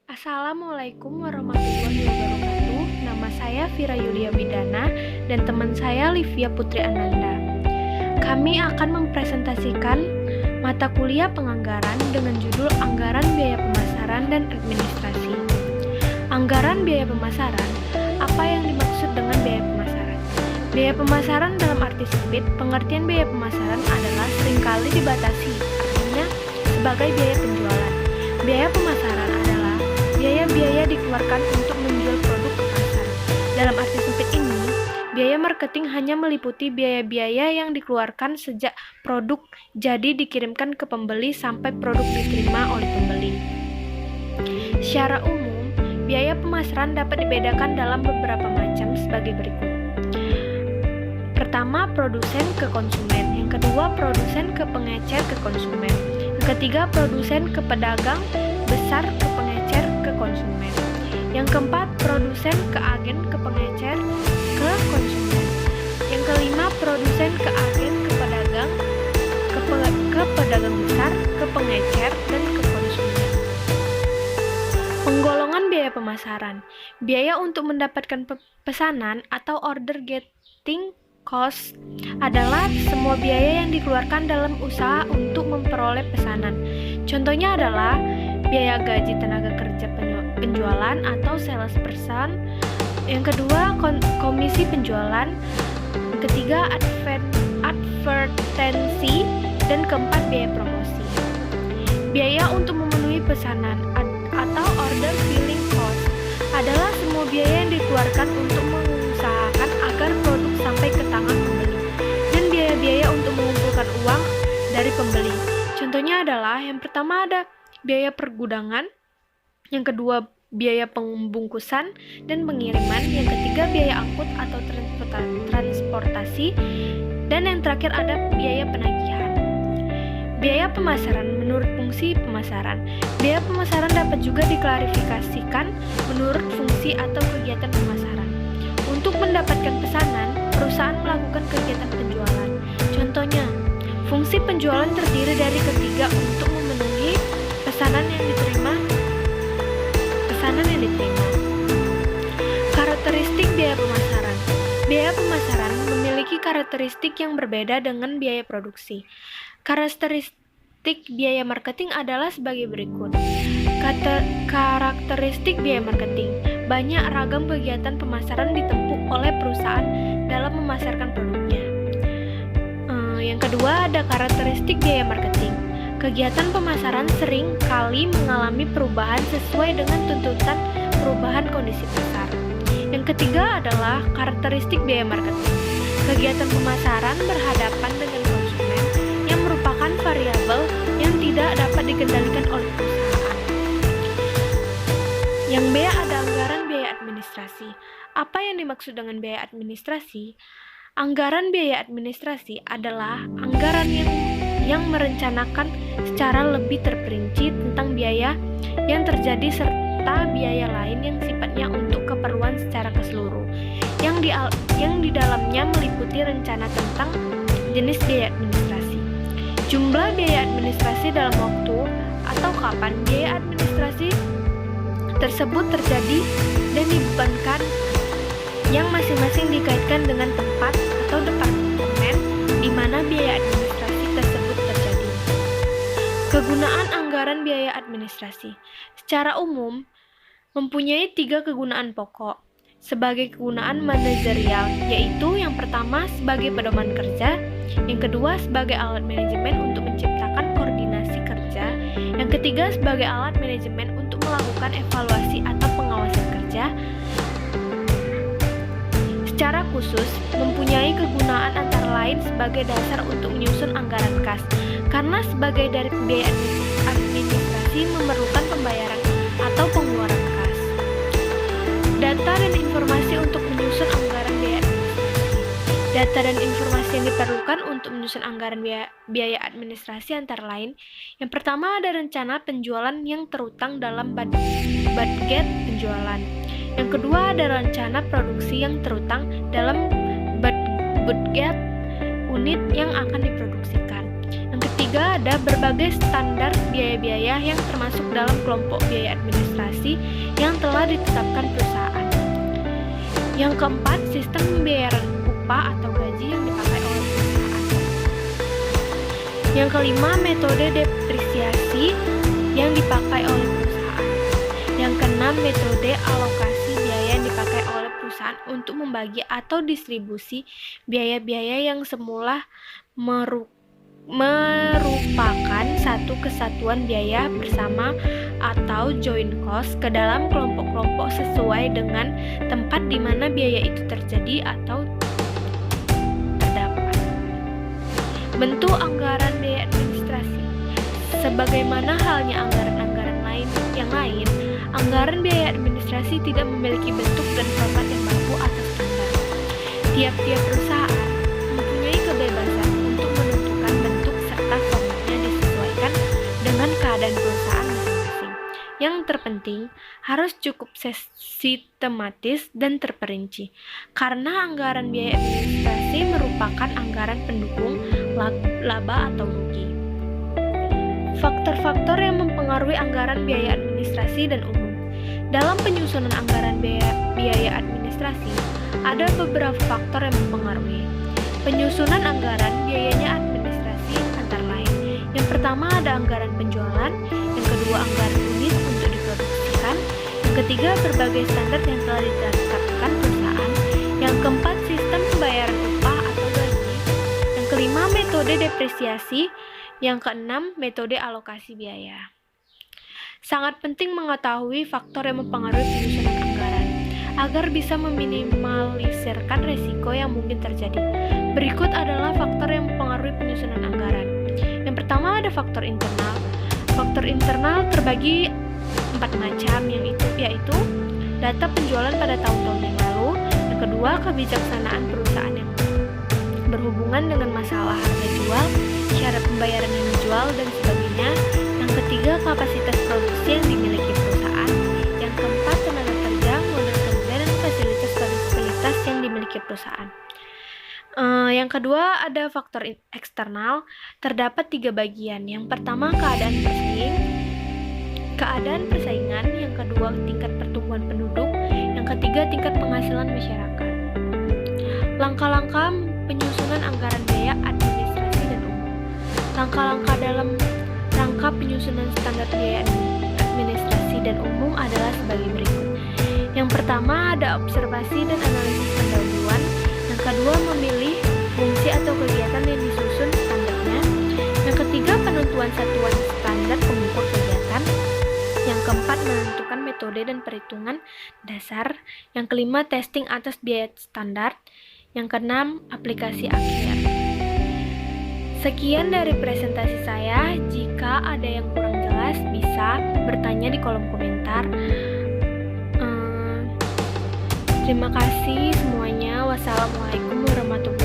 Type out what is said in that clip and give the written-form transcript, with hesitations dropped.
Assalamualaikum warahmatullahi wabarakatuh. Nama saya Vira Yulia Widana dan teman saya Livia Putri Ananda. Kami akan mempresentasikan mata kuliah penganggaran dengan judul Anggaran Biaya Pemasaran dan Administrasi. Anggaran biaya pemasaran, apa yang dimaksud dengan biaya pemasaran? Biaya pemasaran dalam arti sempit, pengertian biaya pemasaran adalah seringkali dibatasi, artinya sebagai biaya penjualan. Biaya pemasaran adalah biaya-biaya dikeluarkan untuk menjual produk ke pasar. Dalam arti sempit ini, biaya marketing hanya meliputi biaya-biaya yang dikeluarkan sejak produk jadi dikirimkan ke pembeli sampai produk diterima oleh pembeli. Secara umum, biaya pemasaran dapat dibedakan dalam beberapa macam sebagai berikut. Pertama, produsen ke konsumen. Yang kedua, produsen ke pengecer ke konsumen. Yang ketiga, produsen ke pedagang besar ke pengecer ke konsumen. Yang keempat, produsen ke agen ke pengecer ke konsumen. Yang kelima, produsen ke agen ke pedagang ke pedagang besar, ke pengecer, dan ke konsumen. Penggolongan biaya pemasaran. Biaya untuk mendapatkan pesanan atau order getting cost adalah semua biaya yang dikeluarkan dalam usaha untuk memperoleh pesanan. Contohnya adalah biaya gaji tenaga kerja penjualan atau salesperson. Yang kedua, komisi penjualan. Yang ketiga, advertensi. Dan keempat, biaya promosi. Biaya untuk memenuhi pesanan atau order filling cost adalah semua biaya yang dikeluarkan untuk mengusahakan agar produk sampai ke tangan pembeli, dan biaya-biaya untuk mengumpulkan uang dari pembeli. Contohnya adalah yang pertama ada biaya pergudangan, yang kedua biaya pembungkusan dan pengiriman, yang ketiga biaya angkut atau transportasi, dan yang terakhir ada biaya penagihan. Biaya pemasaran menurut fungsi pemasaran. Biaya pemasaran dapat juga diklarifikasikan menurut fungsi atau kegiatan pemasaran. Untuk mendapatkan pesanan, perusahaan melakukan kegiatan penjualan. Contohnya, fungsi penjualan terdiri dari ketiga untuk memenuhi pesanan yang diterima. Karakteristik biaya pemasaran. Biaya pemasaran memiliki karakteristik yang berbeda dengan biaya produksi. Karakteristik biaya marketing adalah sebagai berikut. Karakteristik biaya marketing. Banyak ragam kegiatan pemasaran ditempuh oleh perusahaan dalam memasarkan produknya. Yang kedua ada karakteristik biaya marketing. Kegiatan pemasaran sering kali mengalami perubahan sesuai dengan tuntutan perubahan kondisi pasar. Yang ketiga adalah karakteristik biaya marketing. Kegiatan pemasaran berhadapan dengan konsumen yang merupakan variabel yang tidak dapat dikendalikan oleh perusahaan. Yang B ada anggaran biaya administrasi. Apa yang dimaksud dengan biaya administrasi? Anggaran biaya administrasi adalah anggaran yang merencanakan secara lebih terperinci tentang biaya yang terjadi serta biaya lain yang sifatnya untuk keperluan secara keseluruh, yang di dalamnya meliputi rencana tentang jenis biaya administrasi, jumlah biaya administrasi dalam waktu atau kapan biaya administrasi tersebut terjadi dan dibebankan, yang masing-masing dikaitkan dengan tempat atau departemen di mana biaya administrasi tersebut terjadi. Kegunaan anggaran biaya administrasi secara umum mempunyai 3 kegunaan pokok. Sebagai kegunaan manajerial, yaitu yang pertama sebagai pedoman kerja, yang kedua sebagai alat manajemen untuk menciptakan koordinasi kerja, yang ketiga sebagai alat manajemen untuk melakukan evaluasi atau pengawasan kerja. Secara khusus, mempunyai kegunaan antara lain sebagai dasar untuk menyusun anggaran kas, karena sebagai dari biaya administrasi memerlukan pembayaran atau pengeluaran kas. Data dan informasi untuk menyusun anggaran biaya administrasi. Data dan informasi yang diperlukan untuk menyusun anggaran biaya administrasi antara lain, yang pertama ada rencana penjualan yang terutang dalam budget penjualan. Yang kedua ada rencana produksi yang terutang dalam budget unit yang akan diproduksikan. Yang ketiga ketiga ada berbagai standar biaya-biaya yang termasuk dalam kelompok biaya administrasi yang telah ditetapkan perusahaan. Yang keempat, sistem pembayaran upah atau gaji yang dipakai oleh perusahaan. Yang kelima, metode depresiasi yang dipakai oleh perusahaan. Yang keenam, metode alokasi biaya yang dipakai oleh perusahaan untuk membagi atau distribusi biaya-biaya yang semula merupakan satu kesatuan biaya bersama atau joint cost ke dalam kelompok-kelompok sesuai dengan tempat di mana biaya itu terjadi atau terdapat. Bentuk anggaran biaya administrasi. Sebagaimana halnya anggaran-anggaran yang lain, anggaran biaya administrasi tidak memiliki bentuk dan format yang baku atau standar. Tiap-tiap perusahaan mempunyai kebebasan untuk menentukan bentuk serta formatnya disesuaikan dengan keadaan perusahaan masing-masing. Yang terpenting, harus cukup sistematis dan terperinci, karena anggaran biaya administrasi merupakan anggaran pendukung laba atau rugi. Faktor-faktor yang mempengaruhi anggaran biaya administrasi dan umum. Dalam penyusunan anggaran biaya administrasi, ada beberapa faktor yang mempengaruhi. Penyusunan anggaran biayanya administrasi antara lain. Yang pertama ada anggaran penjualan, yang kedua anggaran unit untuk diproduksikan, yang ketiga berbagai standar yang telah ditetapkan perusahaan, yang keempat sistem pembayaran upah atau gaji, yang kelima metode depresiasi, yang keenam metode alokasi biaya. Sangat penting mengetahui faktor yang mempengaruhi penyusunan anggaran agar bisa meminimalisirkan risiko yang mungkin terjadi. Berikut adalah faktor yang mempengaruhi penyusunan anggaran. Yang pertama ada faktor internal. Faktor internal terbagi 4 macam, yaitu data penjualan pada tahun-tahun yang lalu. Yang kedua, kebijaksanaan perusahaan yang berhubungan dengan masalah harga jual, syarat pembayaran yang dijual, dan sebagainya. Yang ketiga, kapasitas produksi yang dimiliki perusahaan. Yang keempat, tenaga kerja, modal kerja, dan fasilitas yang dimiliki perusahaan. Yang kedua ada faktor eksternal. Terdapat 3 bagian. Yang pertama keadaan persaingan, yang kedua tingkat pertumbuhan penduduk, yang ketiga tingkat penghasilan masyarakat. Langkah-langkah penyusunan anggaran biaya administrasi dan umum. Langkah-langkah dalam rangka penyusunan standar biaya administrasi dan umum adalah sebagai berikut. Yang pertama ada observasi dan analisis pendahuluan. Yang kedua memilih fungsi atau kegiatan yang disusun standarnya. Yang ketiga penentuan satuan standar pengukur kegiatan. Yang keempat menentukan metode dan perhitungan dasar. Yang kelima testing atas biaya standar. Yang keenam, aplikasi akhir. Sekian dari presentasi saya. Jika ada yang kurang jelas, bisa bertanya di kolom komentar. Terima kasih semuanya. Wassalamualaikum warahmatullahi wabarakatuh.